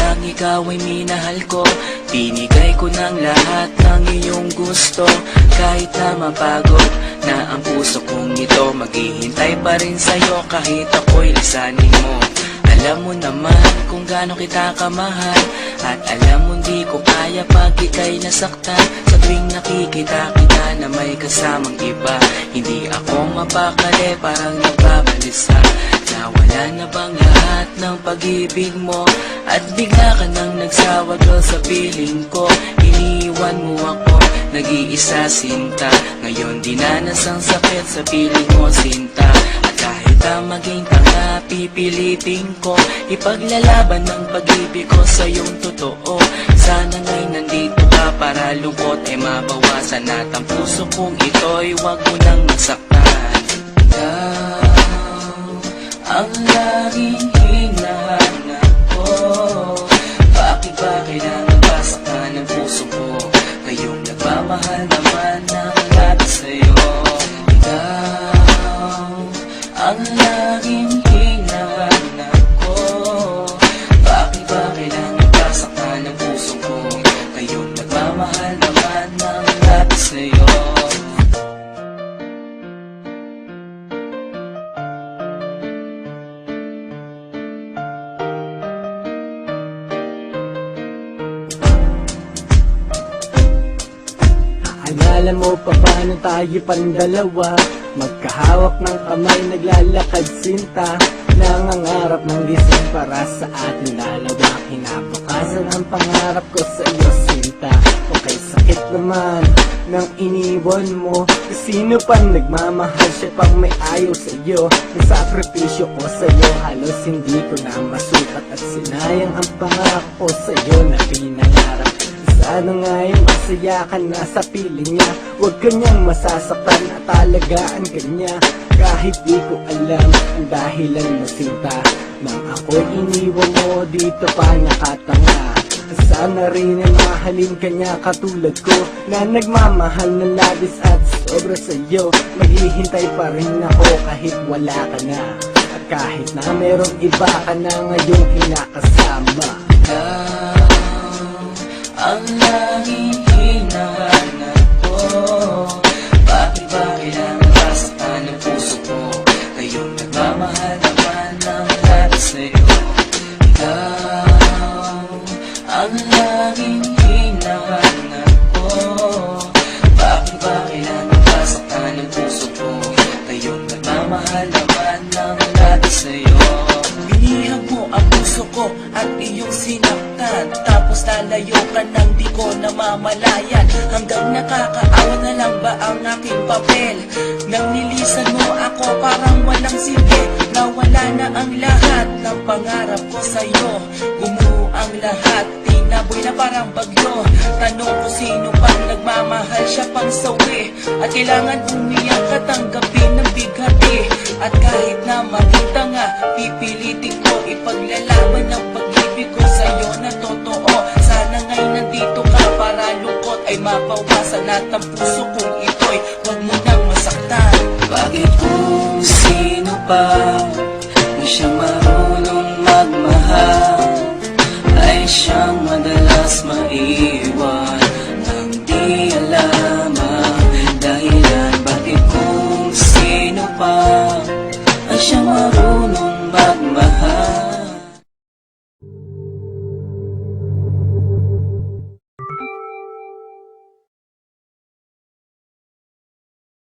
lang ikaw ay minahal ko. Binigay ko ng lahat ng iyong gusto. Kahit na mapagod na ang puso kong ito, maghihintay pa rin sa'yo kahit ako'y lisanin mo. Alam mo naman kung gaano kita kamahal, at alam mo di ko kaya pag ika'y nasaktan. Sa tuwing nakikita kita na may kasamang iba, hindi ako mapakali, parang nagbabalisa. Nawala na bang lahat ng pag-ibig mo? At bigla ka nang nagsawa girl sa piling ko. Iniwan mo ako, nag-iisa sinta. Ngayon dinanas ang sakit sa piling mo sinta. At kahit ang maging tanga, pipilitin ko ipaglalaban ng pag-ibig ko sa iyong totoo. Sana nga'y nandito ka para lungkot ay mabawasan, at ang puso kong ito'y wag mo nang masaktan. Ang laging hinahanap ko, bakit ba kailangan pasaktan ng puso ko? Kayong nagmamahal naman ng lahat sa'yo. Ikaw ang laging hinahanap ko, bakit ba kailangan pasaktan ng puso ko? Kayong nagmamahal naman ng lahat sa'yo. Alam mo pa paano tayo pang dalawa, magkahawak ng kamay naglalakad sinta. Nangangarap ng gising para sa ating dalawa, kinabukasan ang pangarap ko sa iyo sinta. Okay, sakit naman nang iniwan mo, sino pang nagmamahal, siya pang may ayaw sa iyo. Ang sakripisyo ko sa iyo, halos hindi ko na masukat, at sinayang ang pangako ko sa iyo na pinangarap. Sana nga'y masaya ka na sa piling niya, huwag ka niyang masasaktan at alagaan ka niya. Kahit di ko alam ang dahilan mo sinta, nang ako'y iniwan mo dito pa nakatanga. Sana rin ay mahalin ka niya katulad ko, na nagmamahal ng labis at sobra sa'yo. Maghihintay pa rin ako kahit wala ka na, at kahit na merong iba ka na ngayong kinakasama. Ang laging hinahanap ko, bakit ba kailangan pasaktan ng puso ko? Kayong nagmamahal naman ng lahat sa'yo. Ikaw ang laging hinahanap ko, bakit ba kailangan pasaktan ng puso ko? Kayong nagmamahal naman ng lahat sa'yo. Binihag mo ang puso ko at iyong sinaktan, tapos lalayo ka nang di ko namamalayan. Hanggang nakakaawa na lang ba ang aking papel? Nang nilisan mo ako parang walang silbi, nawala na ang lahat ng pangarap ko sa'yo. Gumuho ang lahat, tinaboy na parang bagyo. Tanong ko sino pang nagmamahal, siya pang sawi. At kailangan umiyak at tanggapin ng bighati. At kahit na makita nga, pipilitin ko ipaglalaban ng pag-ibig ko sa'yo na totoo. Sana nga'y nandito ka para lungkot ay mabawasan, at ang puso kong ito'y huwag mo nang masaktan. Bakit kung sino pa na siyang marunong magmahal ay siyang madalas maiwan nang di alam ang dahilan? Bakit kung sino pa ay siyang